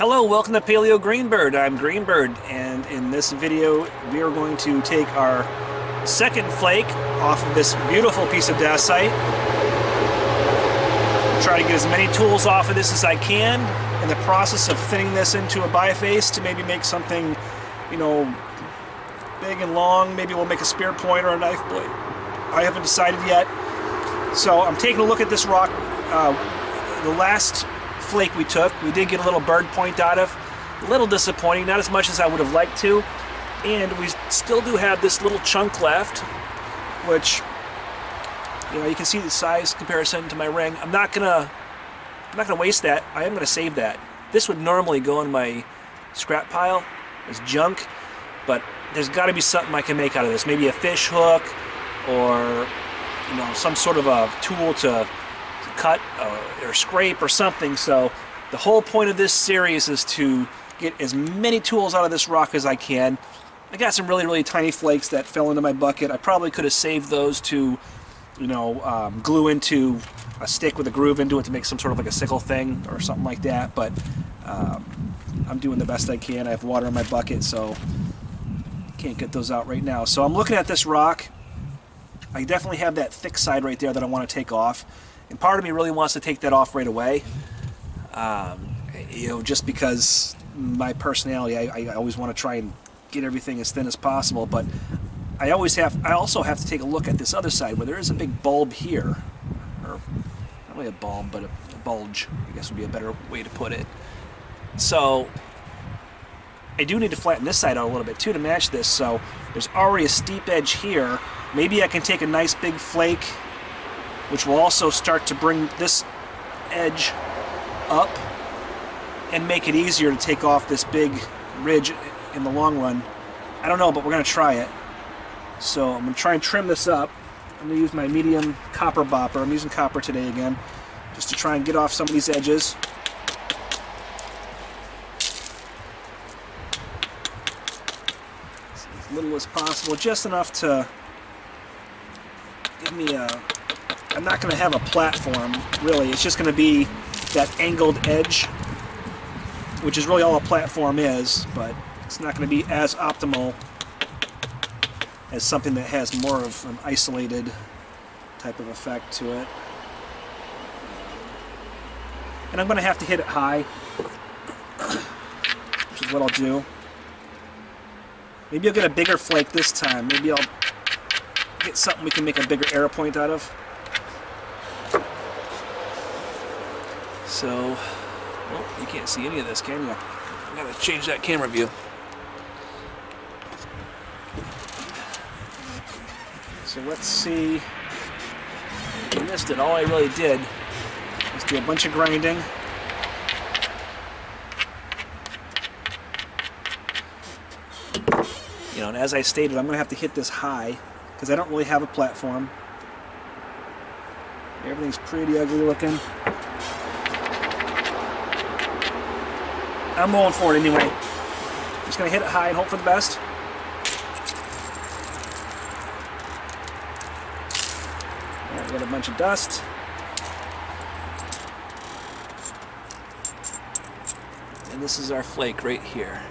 Hello, welcome to Paleo Greenbird. I'm Greenbird, and in this video we are going to take our second flake off of this beautiful piece of dacite. Try to get as many tools off of this as I can in the process of thinning this into a biface to maybe make something, you know, big and long. Maybe we'll make a spear point or a knife blade. I haven't decided yet. So I'm taking a look at this rock. The last flake we took, we did get a little bird point out of. A little disappointing, not as much as I would have liked to. And we still do have this little chunk left, which, you know, you can see the size comparison to my ring. I'm not gonna waste that. I am gonna save that. This would normally go in my scrap pile as junk, but there's got to be something I can make out of this. Maybe a fish hook, or you know, some sort of a tool to cut or scrape or something. So the whole point of this series is to get as many tools out of this rock as I can. I got some really tiny flakes that fell into my bucket. I probably could have saved those to, you know, glue into a stick with a groove into it to make some sort of like a sickle thing or something like that, but I'm doing the best I can. I have water in my bucket, so can't get those out right now. So I'm looking at this rock. I definitely have that thick side right there that I want to take off, and part of me really wants to take that off right away. You know, just because my personality, I always want to try and get everything as thin as possible, but I also have to take a look at this other side where there is a big bulb here, or not really a bulb, but a bulge, I guess would be a better way to put it. So I do need to flatten this side out a little bit too to match this. So there's already a steep edge here. Maybe I can take a nice big flake, which will also start to bring this edge up and make it easier to take off this big ridge in the long run. I don't know, but we're going to try it. So I'm going to try and trim this up. I'm going to use my medium copper bopper. I'm using copper today again, just to try and get off some of these edges. As little as possible, just enough to give me a... I'm not going to have a platform, really. It's just going to be that angled edge, which is really all a platform is, but it's not going to be as optimal as something that has more of an isolated type of effect to it. And I'm going to have to hit it high, which is what I'll do. Maybe I'll get a bigger flake this time. Maybe I'll get something we can make a bigger arrow point out of. So, well, you can't see any of this, can you? I gotta change that camera view. So let's see. I missed it. All I really did was do a bunch of grinding. You know, and as I stated, I'm gonna have to hit this high because I don't really have a platform. Everything's pretty ugly looking. I'm going for it anyway. Just gonna hit it high and hope for the best. Alright, we got a bunch of dust. And this is our flake right here.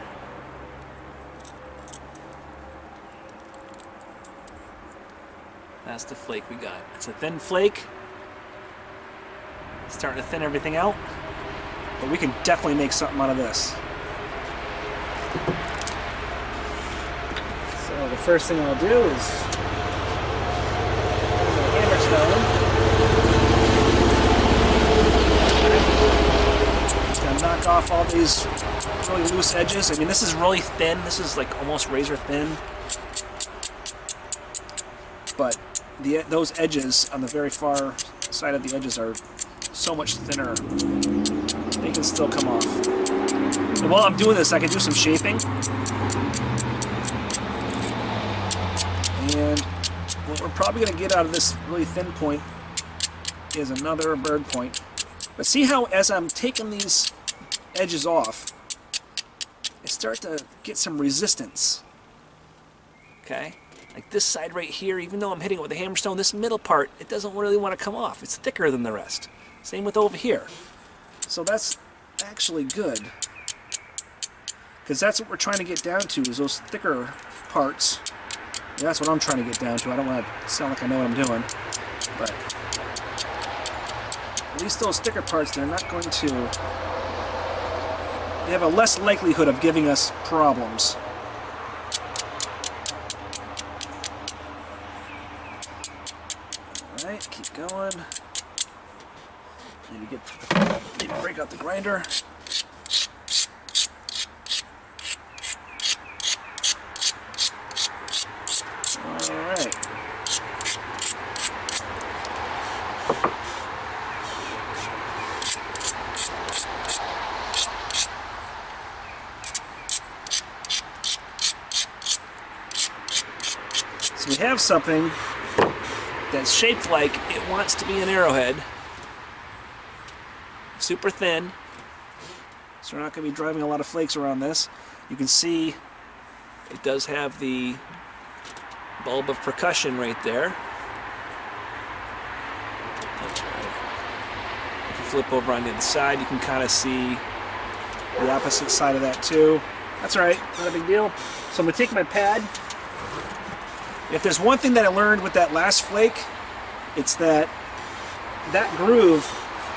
That's the flake we got. It's a thin flake. It's starting to thin everything out. But we can definitely make something out of this. So the first thing I'll do is hammer stone. Just gonna knock off all these really loose edges. I mean, this is really thin. This is like almost razor thin. But those edges on the very far side of the edges are so much thinner. They can still come off. And while I'm doing this, I can do some shaping. And what we're probably going to get out of this really thin point is another bird point. But see how as I'm taking these edges off, I start to get some resistance. Okay? Like this side right here, even though I'm hitting it with a hammerstone, this middle part, it doesn't really want to come off. It's thicker than the rest. Same with over here. So that's actually good. because that's what we're trying to get down to, is those thicker parts. And that's what I'm trying to get down to. I don't want to sound like I know what I'm doing, but at least those thicker parts, they're not going to, they have a less likelihood of giving us problems. Alright, keep going. Maybe break out the grinder. Alright. So we have something that's shaped like it wants to be an arrowhead. Super thin. So we're not going to be driving a lot of flakes around this. You can see it does have the bulb of percussion right there. If you flip over on the other side, you can kind of see the opposite side of that too. That's all right, not a big deal. So I'm going to take my pad. If there's one thing that I learned with that last flake, it's that groove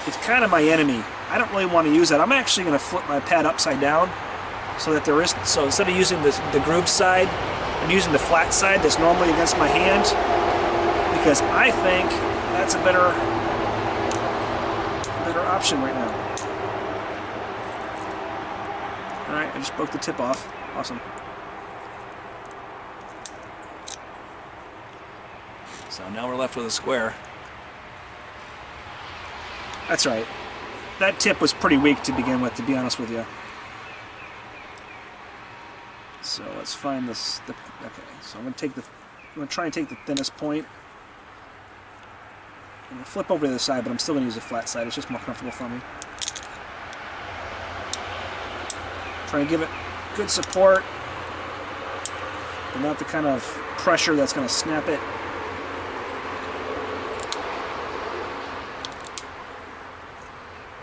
is kind of my enemy. I don't really want to use that. I'm actually going to flip my pad upside down so that there is, so instead of using the groove side, I'm using the flat side that's normally against my hand, because I think that's a better option right now. Alright, I just broke the tip off. Awesome. So now we're left with a square. That's right. That tip was pretty weak to begin with, to be honest with you. So let's find this. Okay, so I'm gonna try and take the thinnest point. I'm gonna flip over to the side, but I'm still gonna use the flat side. It's just more comfortable for me. Try and give it good support, but not the kind of pressure that's gonna snap it.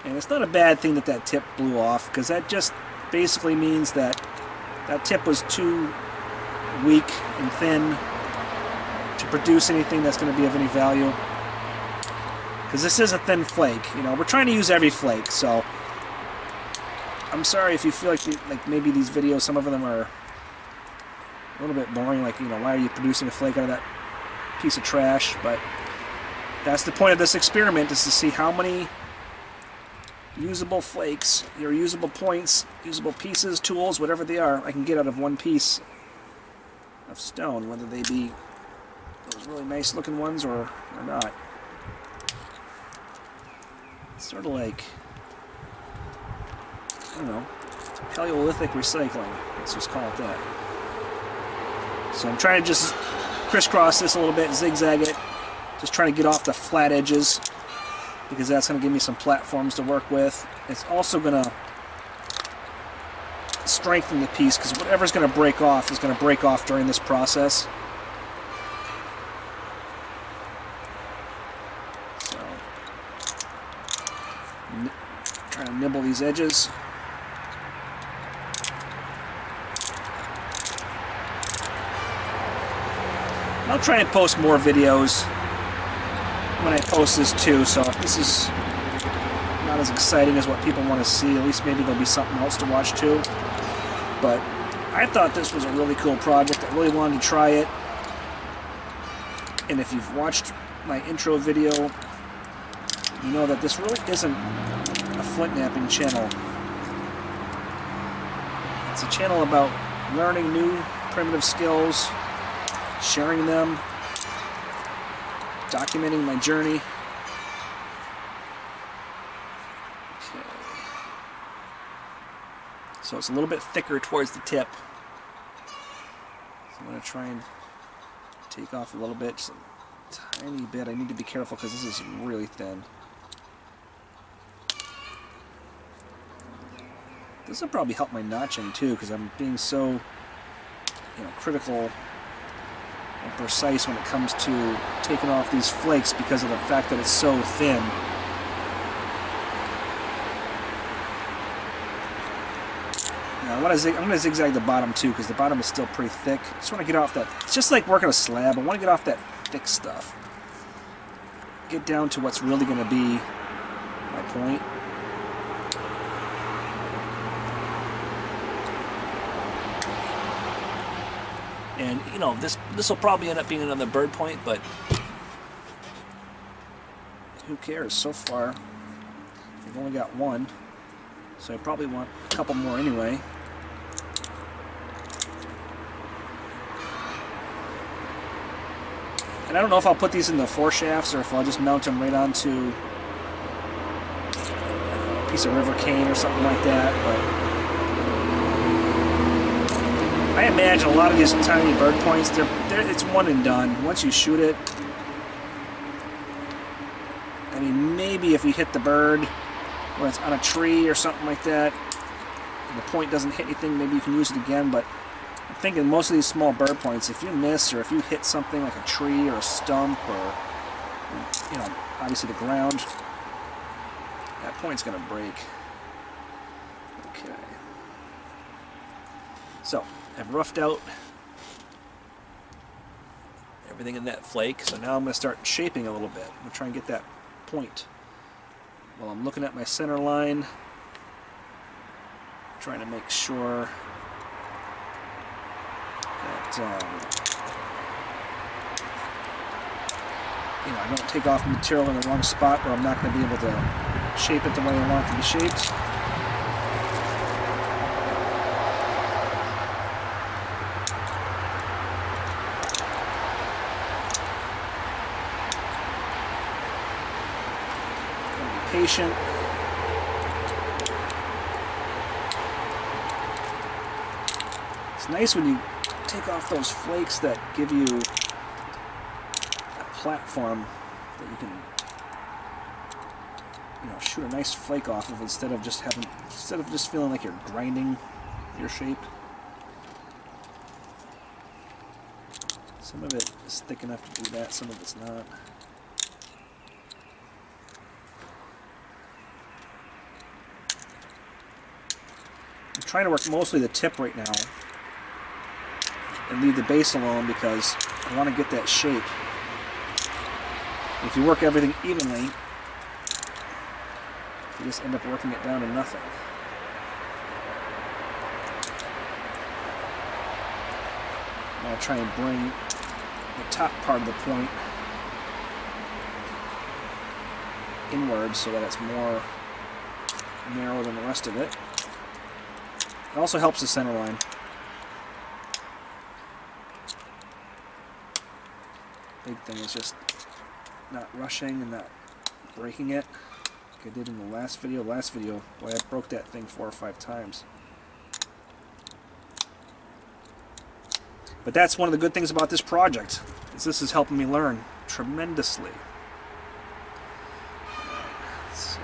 And it's not a bad thing that that tip blew off, because that just basically means that that tip was too weak and thin to produce anything that's going to be of any value. Because this is a thin flake, you know. We're trying to use every flake, so I'm sorry if you feel like maybe these videos, some of them are a little bit boring. Like, you know, why are you producing a flake out of that piece of trash? But that's the point of this experiment, is to see how many usable flakes, your usable points, usable pieces, tools, whatever they are, I can get out of one piece of stone, whether they be those really nice looking ones or not. It's sort of like, I don't know, Paleolithic recycling, let's just call it that. So I'm trying to just crisscross this a little bit, zigzag it, just trying to get off the flat edges, because that's going to give me some platforms to work with. It's also going to strengthen the piece, because whatever's going to break off is going to break off during this process. So, trying to nibble these edges. I'll try and post more videos when I post this too, so if this is not as exciting as what people want to see, at least maybe there'll be something else to watch too. But I thought this was a really cool project. I really wanted to try it. And if you've watched my intro video, you know that this really isn't a Flint Knapping channel. It's a channel about learning new primitive skills, sharing them, documenting my journey. Okay. So it's a little bit thicker towards the tip. So I'm going to try and take off a little bit, just a tiny bit. I need to be careful because this is really thin. This will probably help my notching too, because I'm being so, you know, critical and precise when it comes to taking off these flakes because of the fact that it's so thin. Now, I'm gonna zigzag the bottom too, because the bottom is still pretty thick. I just want to get off that. It's just like working a slab. I want to get off that thick stuff. Get down to what's really going to be my point. And you know, this will probably end up being another bird point, but who cares? So far, we've only got one, so I probably want a couple more anyway. And I don't know if I'll put these in the foreshafts or if I'll just mount them right onto a piece of river cane or something like that. But I imagine a lot of these tiny bird points, it's one and done. Once you shoot it, I mean, maybe if you hit the bird when it's on a tree or something like that, and the point doesn't hit anything, maybe you can use it again. But I'm thinking most of these small bird points, if you miss or if you hit something like a tree or a stump or, you know, obviously the ground, that point's going to break. Okay. So, I've roughed out everything in that flake, so now I'm going to start shaping a little bit. I'm going to try and get that point while I'm looking at my center line, trying to make sure that you know, I don't take off material in the wrong spot where I'm not going to be able to shape it the way I want it to be shaped. Patient. It's nice when you take off those flakes that give you a platform that you can, you know, shoot a nice flake off of instead of just feeling like you're grinding your shape. Some of it is thick enough to do that, some of it's not. I'm trying to work mostly the tip right now and leave the base alone because I want to get that shape. If you work everything evenly, you just end up working it down to nothing. I'm going to try and bring the top part of the point inward so that it's more narrow than the rest of it. It also helps the center line. Big thing is just not rushing and not breaking it like I did in the last video. Boy, I broke that thing 4 or 5 times. But that's one of the good things about this project, is this is helping me learn tremendously. So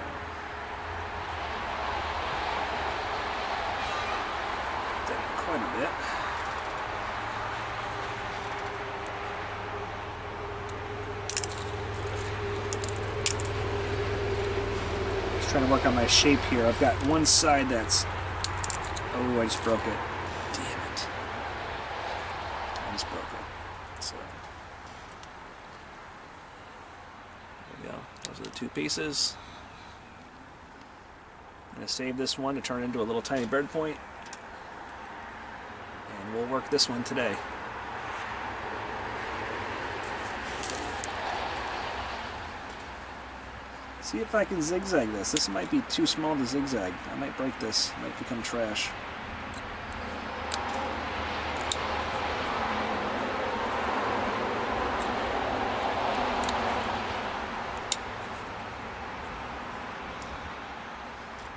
quite a bit. Just trying to work on my shape here. I've got one side that's... Oh, I just broke it. Damn it. I just broke it. So, there we go. Those are the 2 pieces. I'm going to save this one to turn into a little tiny bird point. And we'll work this one today. See if I can zigzag this. This might be too small to zigzag. I might break this. It might become trash.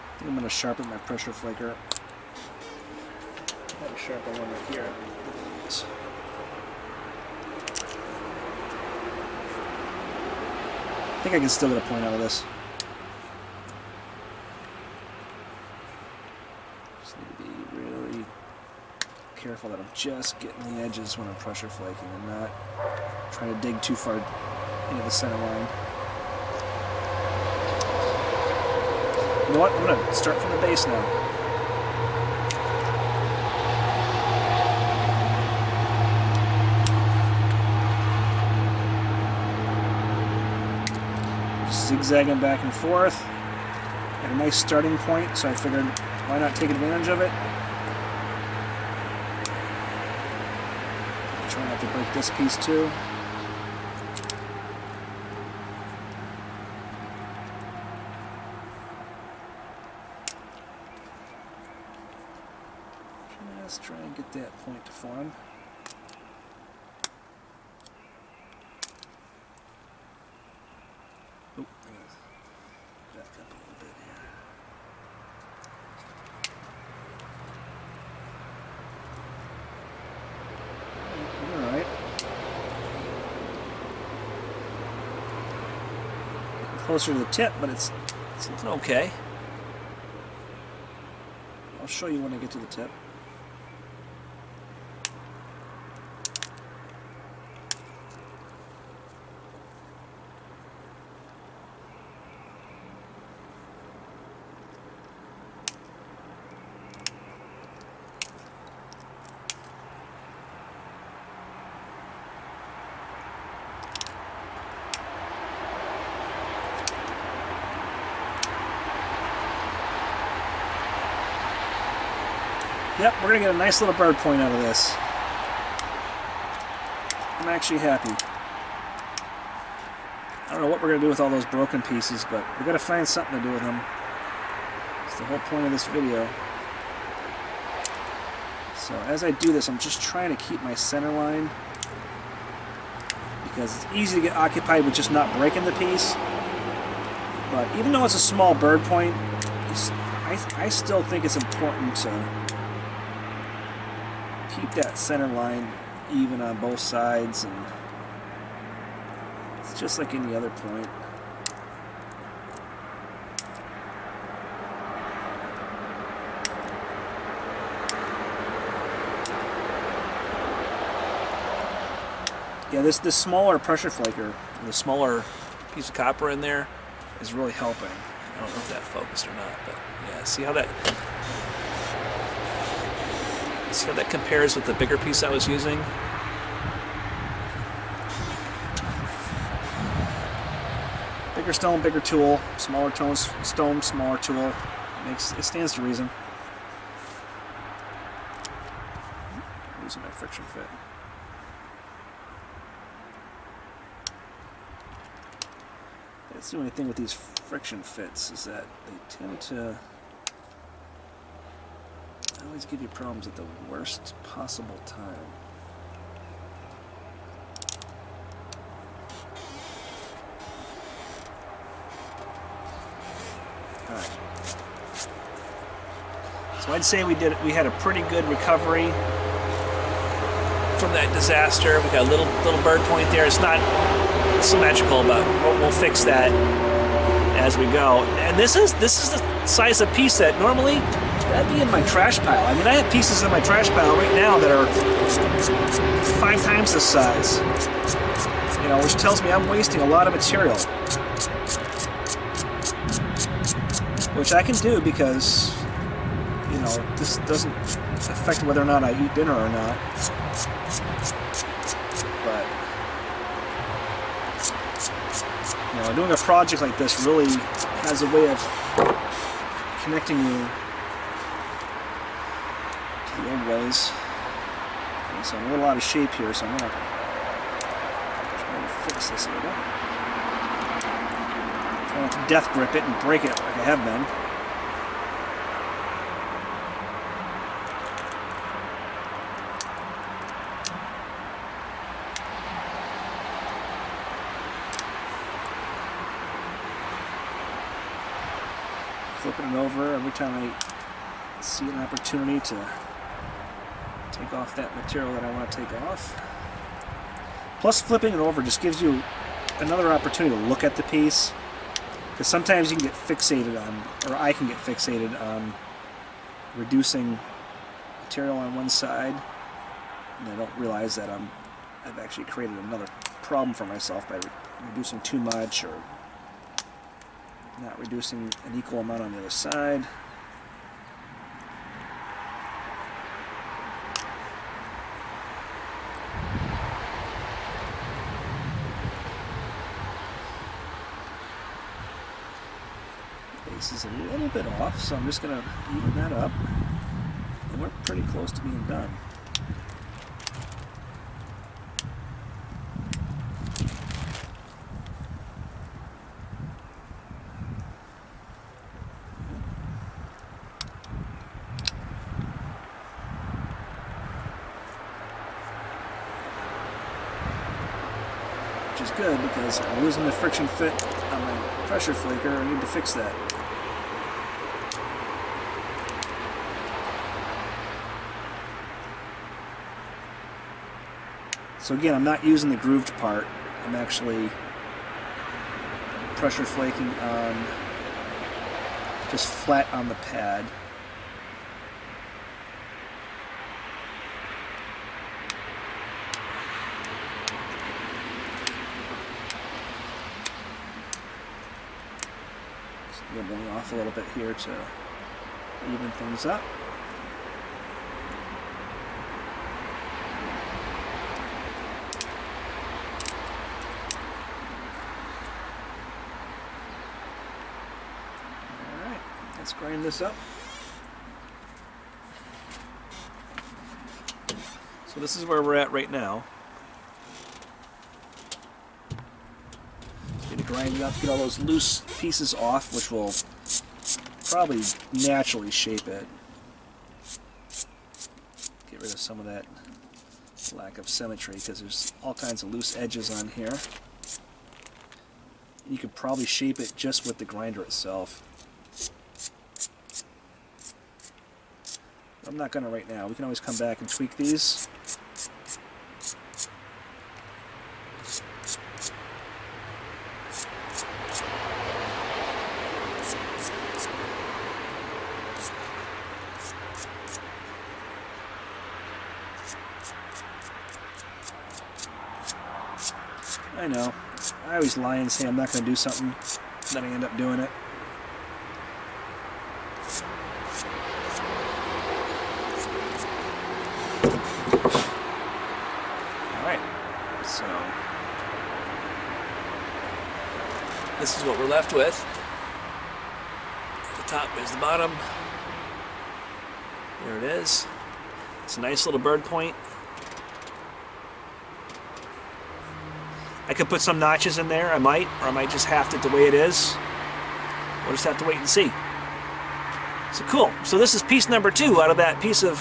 I think I'm going to sharpen my pressure flaker. I'll sharpen one right here. I think I can still get a point out of this. Just need to be really careful that I'm just getting the edges when I'm pressure flaking and not trying to dig too far into the center line. You know what? I'm going to start from the base now. zigzagging back and forth. Got a nice starting point, so I figured why not take advantage of it. Try not to break this piece too. Let's try and get that point to form. Oh, back up a little bit here. All right. Getting closer to the tip, but it's looking okay. I'll show you when I get to the tip. Yep, we're going to get a nice little bird point out of this. I'm actually happy. I don't know what we're going to do with all those broken pieces, but we've got to find something to do with them. It's the whole point of this video. So as I do this, I'm just trying to keep my center line, because it's easy to get occupied with just not breaking the piece. But even though it's a small bird point, I still think it's important to keep that center line even on both sides, and it's just like any other point. Yeah, this smaller pressure flaker, the smaller piece of copper in there, is really helping. I don't know if that focused or not, but yeah, see how that compares with the bigger piece I was using? Bigger stone, bigger tool. Smaller stone, smaller tool. It stands to reason. Losing my friction fit. That's the only thing with these friction fits, is that they tend to always give you problems at the worst possible time. Alright. So I'd say we had a pretty good recovery from that disaster. We got a little bird point there. It's not symmetrical, but we'll fix that as we go. And this is the size of piece that normally that'd be in my trash pile. I mean, I have pieces in my trash pile right now that are 5 times this size. You know, which tells me I'm wasting a lot of material. Which I can do because, you know, this doesn't affect whether or not I eat dinner or not. But, you know, doing a project like this really has a way of connecting you to the old ways. Okay, so I'm a little out of shape here, so I'm going to try to fix this a little. Try not to death grip it and break it like I have been. Flipping it over every time I see an opportunity to take off that material that I want to take off. Plus, flipping it over just gives you another opportunity to look at the piece, because sometimes you can get fixated on, or I can get fixated on, reducing material on one side, and I don't realize that I've actually created another problem for myself by reducing too much or not reducing an equal amount on the other side. This is a little bit off, so I'm just going to even that up. And we're pretty close to being done. Which is good because I'm losing the friction fit on my pressure flaker. I need to fix that. So again, I'm not using the grooved part. I'm actually pressure flaking on just flat on the pad. Leveling off a little bit here to even things up. Alright, let's grind this up. So this is where we're at right now. Grind it up, get all those loose pieces off, which will probably naturally shape it. Get rid of some of that lack of symmetry because there's all kinds of loose edges on here. You could probably shape it just with the grinder itself. I'm not going to right now. We can always come back and tweak these. I know. I always lie and say I'm not going to do something, then I end up doing it. Alright, so this is what we're left with. The top is the bottom. There it is. It's a nice little bird point. I could put some notches in there, I might, or I might just have it the way it is. We'll just have to wait and see. So cool. So this is piece number 2 out of that piece of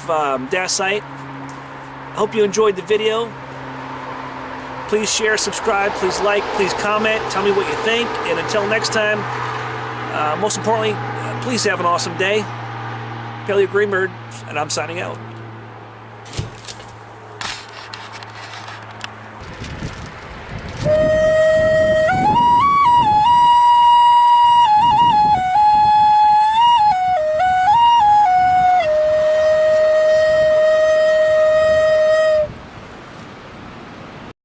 Dacite. I hope you enjoyed the video. Please share, subscribe, please like, please comment, tell me what you think, and until next time, most importantly, please have an awesome day. Paleo Greenbird, and I'm signing out.